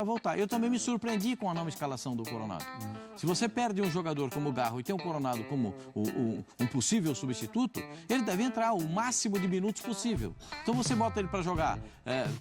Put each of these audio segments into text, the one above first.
voltar. Eu também me surpreendi com a não escalação do Coronado. Se você perde um jogador como o Garro e tem o Coronado como um possível substituto, ele deve entrar o máximo de minutos possível. Então você bota ele para jogar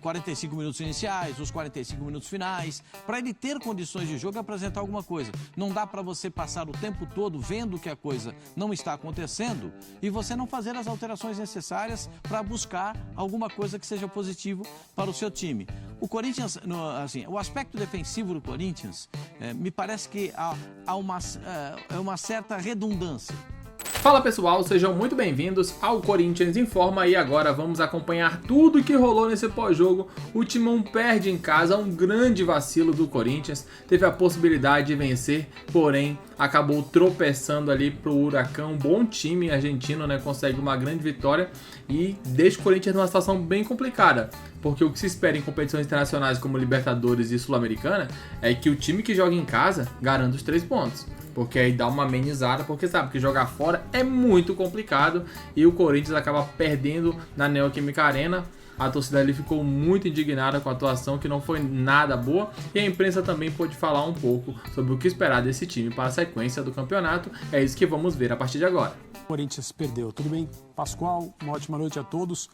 45 minutos iniciais, os 45 minutos finais, para ele ter condições de jogo e apresentar alguma coisa. Não dá para você passar o tempo todo vendo que a coisa não está acontecendo e você não fazer as alterações necessárias para buscar alguma coisa que seja positivo para o seu time. O Corinthians, assim, o aspecto defensivo do Corinthians, me parece que há uma certa redundância. Fala pessoal, sejam muito bem-vindos ao Corinthians Informa e agora vamos acompanhar tudo que rolou nesse pós-jogo. O Timão perde em casa, um grande vacilo do Corinthians, teve a possibilidade de vencer, porém acabou tropeçando ali pro Huracão, um bom time argentino, né, consegue uma grande vitória e deixa o Corinthians numa situação bem complicada, porque o que se espera em competições internacionais como Libertadores e Sul-Americana é que o time que joga em casa garanta os 3 pontos. Porque aí dá uma amenizada, porque sabe que jogar fora é muito complicado e o Corinthians acaba perdendo na Neoquímica Arena. A torcida ali ficou muito indignada com a atuação, que não foi nada boa, e a imprensa também pôde falar um pouco sobre o que esperar desse time para a sequência do campeonato. É isso que vamos ver a partir de agora. O Corinthians perdeu. Tudo bem, Pascoal? Uma ótima noite a todos.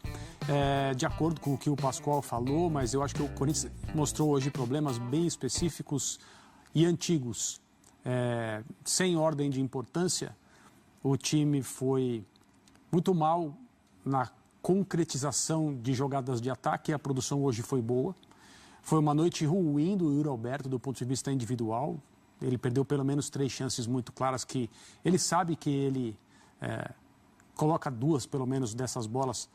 De acordo com o que o Pascoal falou, mas eu acho que o Corinthians mostrou hoje problemas bem específicos e antigos. Sem ordem de importância, o time foi muito mal na concretização de jogadas de ataque, a produção hoje foi boa. Foi uma noite ruim do Yuri Alberto do ponto de vista individual. Ele perdeu pelo menos 3 chances muito claras que ele sabe que ele coloca 2 pelo menos dessas bolas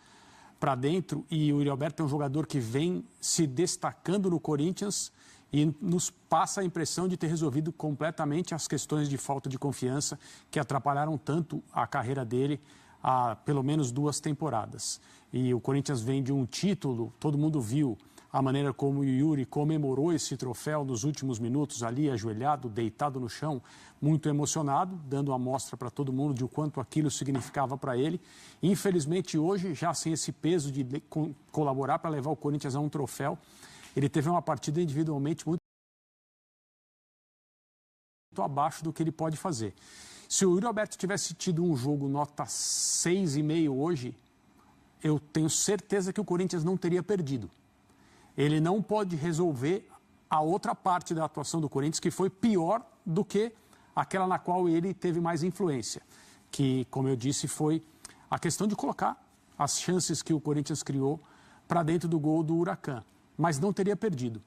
para dentro, e o Yuri Alberto é um jogador que vem se destacando no Corinthians e nos passa a impressão de ter resolvido completamente as questões de falta de confiança que atrapalharam tanto a carreira dele há pelo menos 2 temporadas. E o Corinthians vem de um título, todo mundo viu a maneira como o Yuri comemorou esse troféu nos últimos minutos ali, ajoelhado, deitado no chão, muito emocionado, dando uma amostra para todo mundo de o quanto aquilo significava para ele. Infelizmente hoje, já sem esse peso de colaborar para levar o Corinthians a um troféu, ele teve uma partida individualmente muito abaixo do que ele pode fazer. Se o Yuri Alberto tivesse tido um jogo nota 6,5 hoje, eu tenho certeza que o Corinthians não teria perdido. Ele não pode resolver a outra parte da atuação do Corinthians, que foi pior do que aquela na qual ele teve mais influência, que, como eu disse, foi a questão de colocar as chances que o Corinthians criou para dentro do gol do Huracan. Mas não teria perdido.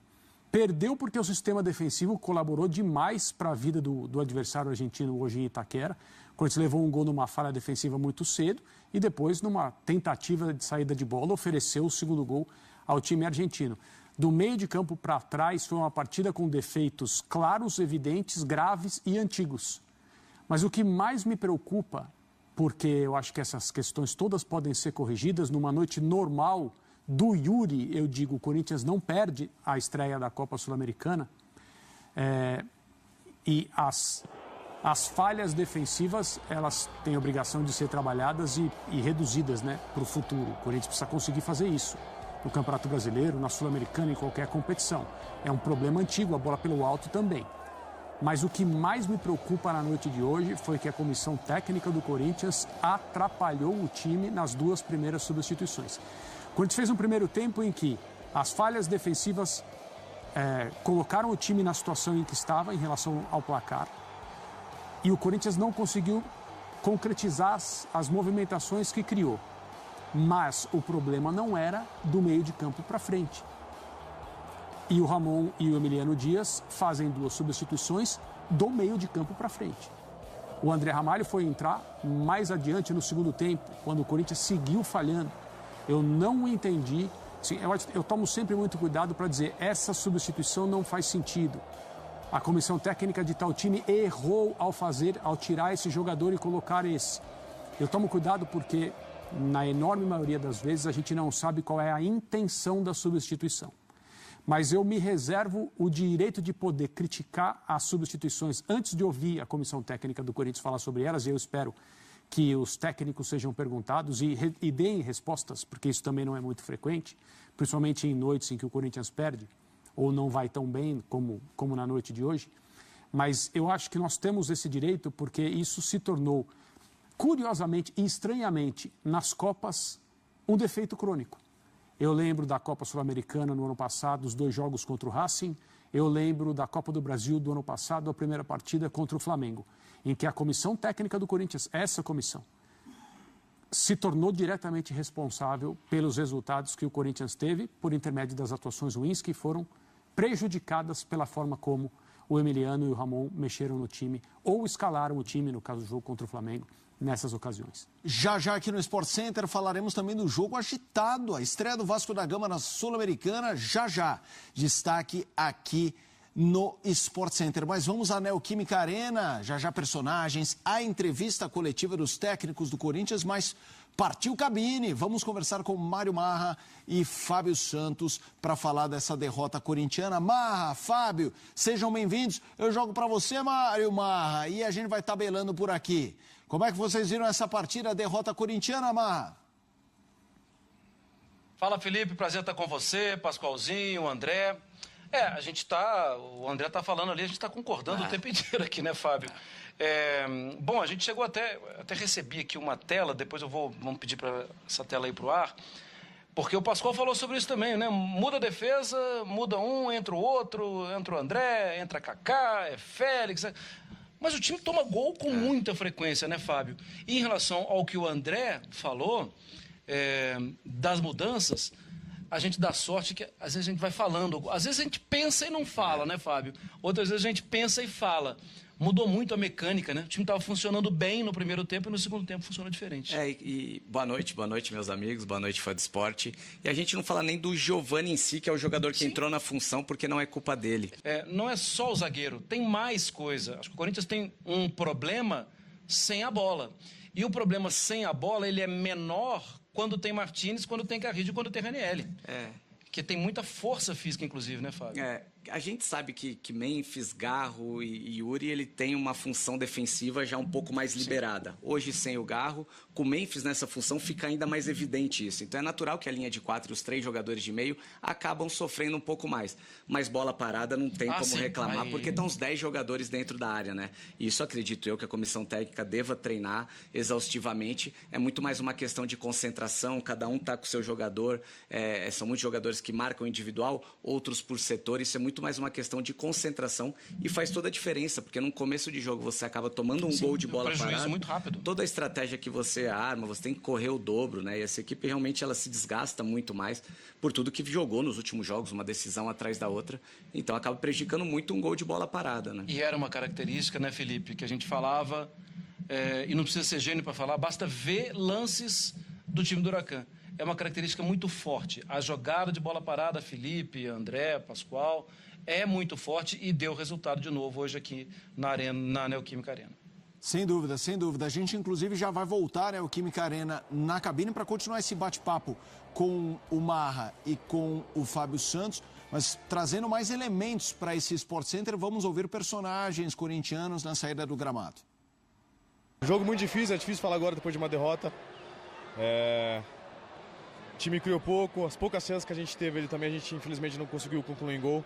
Perdeu porque o sistema defensivo colaborou demais para a vida do adversário argentino hoje em Itaquera. O Corinthians levou um gol numa falha defensiva muito cedo e depois, numa tentativa de saída de bola, ofereceu o segundo gol ao time argentino. Do meio de campo para trás, foi uma partida com defeitos claros, evidentes, graves e antigos. Mas o que mais me preocupa, porque eu acho que essas questões todas podem ser corrigidas numa noite normal do Yuri, eu digo, o Corinthians não perde a estreia da Copa Sul-Americana, e as falhas defensivas, elas têm obrigação de ser trabalhadas e reduzidas, né, para o futuro. O Corinthians precisa conseguir fazer isso no Campeonato Brasileiro, na Sul-Americana, em qualquer competição. É um problema antigo, a bola pelo alto também. Mas o que mais me preocupa na noite de hoje foi que a comissão técnica do Corinthians atrapalhou o time nas 2 primeiras substituições. O Corinthians fez um primeiro tempo em que as falhas defensivas colocaram o time na situação em que estava em relação ao placar, e o Corinthians não conseguiu concretizar as movimentações que criou. Mas o problema não era do meio de campo para frente. E o Ramon e o Emiliano Dias fazem 2 substituições do meio de campo para frente. O André Ramalho foi entrar mais adiante no segundo tempo, quando o Corinthians seguiu falhando. Eu não entendi, assim, eu tomo sempre muito cuidado para dizer, essa substituição não faz sentido. A comissão técnica de tal time errou ao tirar esse jogador e colocar esse. Eu tomo cuidado porque, na enorme maioria das vezes, a gente não sabe qual é a intenção da substituição. Mas eu me reservo o direito de poder criticar as substituições antes de ouvir a comissão técnica do Corinthians falar sobre elas, e eu espero que os técnicos sejam perguntados e deem respostas, porque isso também não é muito frequente, principalmente em noites em que o Corinthians perde. ou não vai tão bem como na noite de hoje. Mas eu acho que nós temos esse direito porque isso se tornou, curiosamente e estranhamente, nas Copas, um defeito crônico. Eu lembro da Copa Sul-Americana no ano passado, os 2 jogos contra o Racing. Eu lembro da Copa do Brasil do ano passado, a primeira partida contra o Flamengo, em que a comissão técnica do Corinthians, essa comissão, se tornou diretamente responsável pelos resultados que o Corinthians teve por intermédio das atuações ruins que foram prejudicadas pela forma como o Emiliano e o Ramon mexeram no time ou escalaram o time, no caso do jogo contra o Flamengo, nessas ocasiões. Já aqui no Sport Center falaremos também do jogo agitado, a estreia do Vasco da Gama na Sul-Americana, já. Destaque aqui no Sport Center. Mas vamos à Neoquímica Arena, já personagens, a entrevista coletiva dos técnicos do Corinthians, mas partiu cabine. Vamos conversar com Mário Marra e Fábio Santos para falar dessa derrota corintiana. Marra, Fábio, sejam bem-vindos. Eu jogo para você, Mário Marra, e a gente vai tabelando por aqui. Como é que vocês viram essa partida, a derrota corintiana, Marra? Fala, Felipe, prazer estar com você, Pascoalzinho, André. O André tá falando ali, a gente tá concordando o tempo inteiro aqui, né, Fábio? Bom, a gente chegou até recebi aqui uma tela, depois vamos pedir para essa tela aí pro ar, porque o Pascoal falou sobre isso também, né? Muda a defesa, muda um, entra o outro, entra o André, entra Kaká, Félix. Mas o time toma gol com muita frequência, né, Fábio? E em relação ao que o André falou, das mudanças, a gente dá sorte que às vezes a gente vai falando. Às vezes a gente pensa e não fala, né, Fábio? Outras vezes a gente pensa e fala. Mudou muito a mecânica, né? O time estava funcionando bem no primeiro tempo e no segundo tempo funcionou diferente. Boa noite, meus amigos, boa noite, fã do esporte. E a gente não fala nem do Giovani em si, que é o jogador que entrou na função, porque não é culpa dele. Não é só o zagueiro, tem mais coisa. Acho que o Corinthians tem um problema sem a bola. E o problema sem a bola, ele é menor quando tem Martínez, quando tem Carrillo e quando tem Ranieri. Que tem muita força física, inclusive, né, Fábio? A gente sabe que Memphis, Garro e Yuri, ele tem uma função defensiva já um pouco mais liberada. Hoje, sem o Garro, com o Memphis nessa função fica ainda mais evidente isso. Então é natural que a linha de 4 e os 3 jogadores de meio acabam sofrendo um pouco mais. Mas bola parada não tem como reclamar, porque estão os 10 jogadores dentro da área, né? E isso acredito eu que a comissão técnica deva treinar exaustivamente. É muito mais uma questão de concentração, cada um tá com o seu jogador. São muitos jogadores que marcam individual, outros por setor. Isso é muito mais uma questão de concentração e faz toda a diferença, porque no começo de jogo você acaba tomando um gol de bola parada. Muito rápido. Toda a estratégia que você arma, você tem que correr o dobro, né? E essa equipe realmente ela se desgasta muito mais por tudo que jogou nos últimos jogos, uma decisão atrás da outra. Então acaba prejudicando muito um gol de bola parada, né? E era uma característica, né, Felipe, que a gente falava, e não precisa ser gênio para falar, basta ver lances do time do Huracan. É uma característica muito forte. A jogada de bola parada, Felipe, André, Pascoal, é muito forte e deu resultado de novo hoje aqui na Arena, na Neoquímica Arena. Sem dúvida, sem dúvida. A gente, inclusive, já vai voltar, né, o Neoquímica Arena na cabine para continuar esse bate-papo com o Marra e com o Fábio Santos, mas trazendo mais elementos para esse Sport Center, vamos ouvir personagens corintianos na saída do gramado. Jogo muito difícil, é difícil falar agora depois de uma derrota. O time criou pouco, as poucas chances que a gente teve, a gente infelizmente não conseguiu concluir em gol.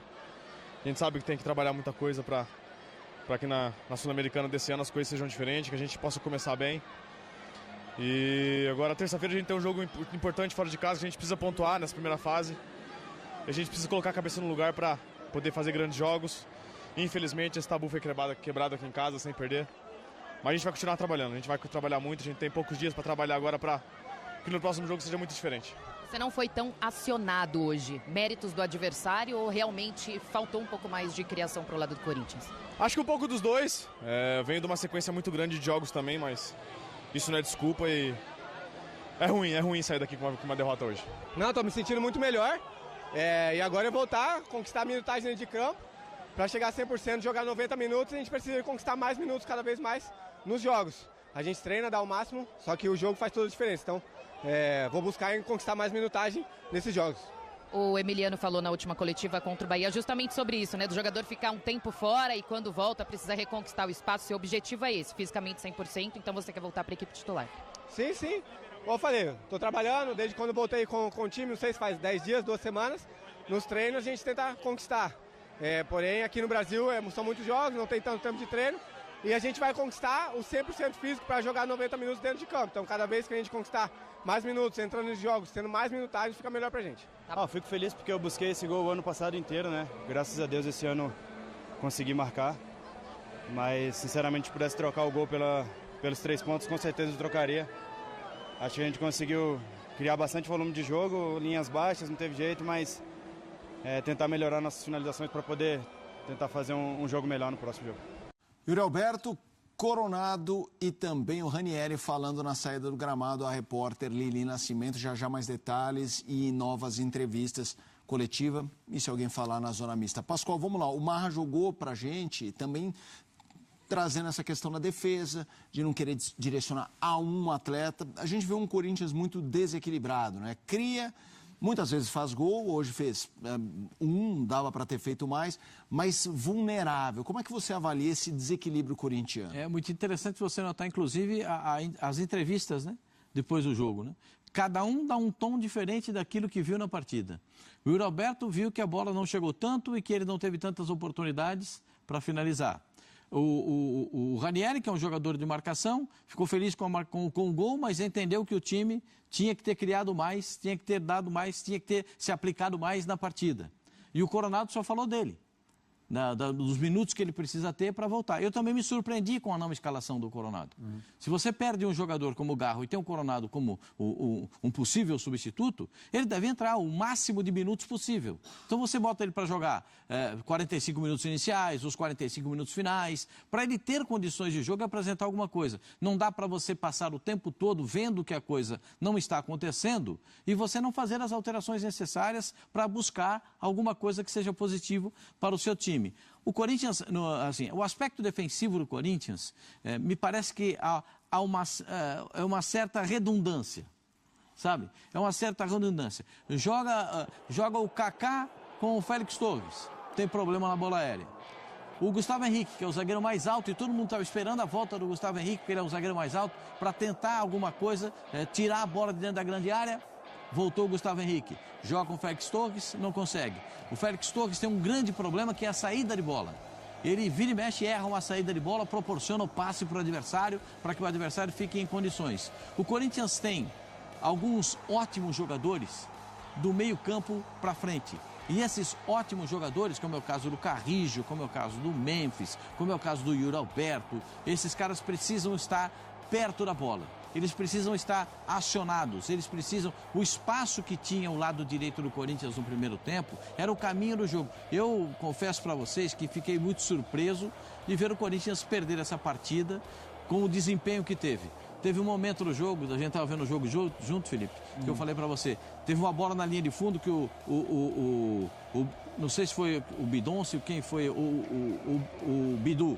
A gente sabe que tem que trabalhar muita coisa para que na Sul-Americana desse ano as coisas sejam diferentes, que a gente possa começar bem. E agora, terça-feira, a gente tem um jogo importante fora de casa, que a gente precisa pontuar nessa primeira fase. A gente precisa colocar a cabeça no lugar para poder fazer grandes jogos. Infelizmente, esse tabu foi quebrado aqui em casa, sem perder. Mas a gente vai continuar trabalhando, a gente vai trabalhar muito, a gente tem poucos dias para trabalhar agora para que no próximo jogo seja muito diferente. Você não foi tão acionado hoje. Méritos do adversário ou realmente faltou um pouco mais de criação para o lado do Corinthians? Acho que um pouco dos dois. Venho de uma sequência muito grande de jogos também, mas isso não é desculpa e é ruim sair daqui com uma derrota hoje. Não, estou me sentindo muito melhor. E agora é voltar, conquistar a minutagem dentro de campo. Para chegar a 100%, jogar 90 minutos, a gente precisa conquistar mais minutos cada vez mais nos jogos. A gente treina, dá o máximo, só que o jogo faz toda a diferença. Então, vou buscar em conquistar mais minutagem nesses jogos. O Emiliano falou na última coletiva contra o Bahia justamente sobre isso, né? Do jogador ficar um tempo fora e quando volta precisa reconquistar o espaço. Seu objetivo é esse, fisicamente 100%, então você quer voltar para a equipe titular. Sim. Como eu falei, estou trabalhando desde quando voltei com o time, não sei se faz 10 dias, 2 semanas. nos treinos a gente tenta conquistar. Porém, aqui no Brasil são muitos jogos, não tem tanto tempo de treino, e a gente vai conquistar o 100% físico para jogar 90 minutos dentro de campo. Então, cada vez que a gente conquistar mais minutos, entrando nos jogos, tendo mais minutagem, fica melhor pra gente. Fico feliz porque eu busquei esse gol o ano passado inteiro, né? Graças a Deus esse ano consegui marcar. Mas, sinceramente, se pudesse trocar o gol pelos 3 pontos, com certeza eu trocaria. Acho que a gente conseguiu criar bastante volume de jogo, linhas baixas, não teve jeito, mas tentar melhorar nossas finalizações para poder tentar fazer um jogo melhor no próximo jogo. Yuri Alberto, Coronado e também o Ranieri falando na saída do gramado, a repórter Lili Nascimento. Já mais detalhes e novas entrevistas coletiva. E se alguém falar na zona mista. Pascoal, vamos lá. O Marra jogou pra gente também trazendo essa questão da defesa, de não querer direcionar a um atleta. A gente vê um Corinthians muito desequilibrado, né? Cria, muitas vezes faz gol, hoje fez dava para ter feito mais, mas vulnerável. Como é que você avalia esse desequilíbrio corintiano? É muito interessante você notar, inclusive, as entrevistas, né? Depois do jogo, né? Cada um dá um tom diferente daquilo que viu na partida. O Yuri Alberto viu que a bola não chegou tanto e que ele não teve tantas oportunidades para finalizar. O Ranieri, que é um jogador de marcação, ficou feliz com o gol, mas entendeu que o time tinha que ter criado mais, tinha que ter dado mais, tinha que ter se aplicado mais na partida. E o Coronado só falou dele, dos minutos que ele precisa ter para voltar. Eu também me surpreendi com a não escalação do Coronado. Se você perde um jogador como o Garro e tem um Coronado como um possível substituto, ele deve entrar o máximo de minutos possível. Então você bota ele para jogar 45 minutos iniciais, os 45 minutos finais, para ele ter condições de jogo e apresentar alguma coisa. Não dá para você passar o tempo todo vendo que a coisa não está acontecendo e você não fazer as alterações necessárias para buscar alguma coisa que seja positivo para o seu time. O Corinthians, o aspecto defensivo do Corinthians, me parece que há uma certa redundância, sabe? É uma certa redundância. Joga o Kaká com o Félix Torres, tem problema na bola aérea. O Gustavo Henrique, que é o zagueiro mais alto, e todo mundo estava esperando a volta do Gustavo Henrique, porque ele é o zagueiro mais alto, para tentar alguma coisa, tirar a bola de dentro da grande área. Voltou o Gustavo Henrique, joga com o Félix Torres, não consegue. O Félix Torres tem um grande problema que é a saída de bola. Ele vira e mexe, erra uma saída de bola, proporciona o passe para o adversário, para que o adversário fique em condições. O Corinthians tem alguns ótimos jogadores do meio campo para frente. E esses ótimos jogadores, como é o caso do Carrijo, como é o caso do Memphis, como é o caso do Yuri Alberto, esses caras precisam estar perto da bola. Eles precisam estar acionados, eles precisam... O espaço que tinha o lado direito do Corinthians no primeiro tempo era o caminho do jogo. Eu confesso para vocês que fiquei muito surpreso de ver o Corinthians perder essa partida com o desempenho que teve. Teve um momento no jogo, a gente estava vendo o jogo junto, Felipe, que eu falei para você. Teve uma bola na linha de fundo que não sei se foi o Bidoncio, quem foi, o Bidu.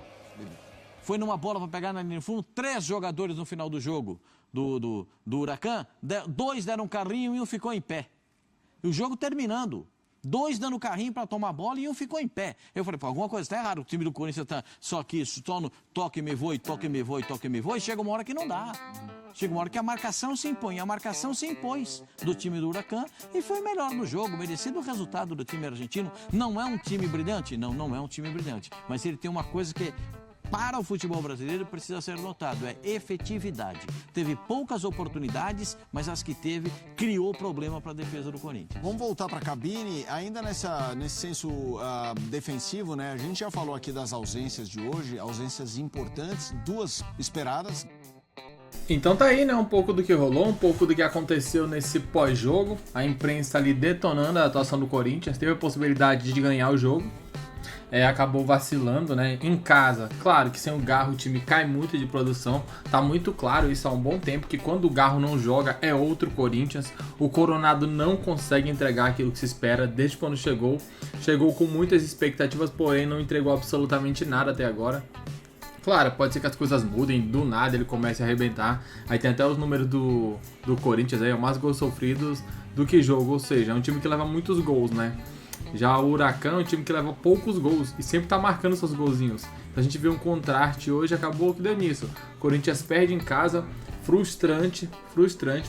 Foi numa bola para pegar na linha de fundo, 3 jogadores no final do jogo do Huracan, 2 deram um carrinho e um ficou em pé. E o jogo terminando, 2 dando carrinho para tomar a bola e um ficou em pé. Eu falei, pô, alguma coisa está errada, o time do Corinthians está só aqui, só no toque, me voe, toque, me voe, toque, me voe, e chega uma hora que não dá. Chega uma hora que a marcação se impõe, a marcação se impôs do time do Huracan e foi melhor no jogo, merecido o resultado do time argentino. Não é um time brilhante? Não é um time brilhante, mas ele tem uma coisa que... Para o futebol brasileiro precisa ser notado, é efetividade. Teve poucas oportunidades, mas as que teve criou problema para a defesa do Corinthians. Vamos voltar para a cabine, ainda nesse senso defensivo, né? A gente já falou aqui das ausências de hoje, ausências importantes, 2 esperadas. Então tá aí, né, um pouco do que rolou, um pouco do que aconteceu nesse pós-jogo. A imprensa ali detonando a atuação do Corinthians, teve a possibilidade de ganhar o jogo. Acabou vacilando, né? Em casa, claro que sem o Garro o time cai muito de produção, tá muito claro isso há um bom tempo, que quando o Garro não joga é outro Corinthians. O Coronado não consegue entregar aquilo que se espera desde quando chegou com muitas expectativas, porém não entregou absolutamente nada até agora. Claro, pode ser que as coisas mudem, do nada ele comece a arrebentar. Aí tem até os números do Corinthians aí, mais gols sofridos do que jogo, ou seja, é um time que leva muitos gols, né? Já o Huracan é um time que leva poucos gols e sempre tá marcando seus golzinhos. Então a gente viu um contraste hoje, acabou que deu nisso. O Corinthians perde em casa, frustrante,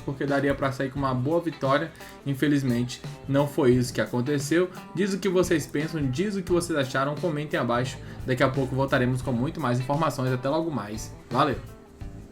porque daria para sair com uma boa vitória. Infelizmente, não foi isso que aconteceu. Diz o que vocês pensam, diz o que vocês acharam, comentem abaixo. Daqui a pouco voltaremos com muito mais informações. Até logo mais. Valeu!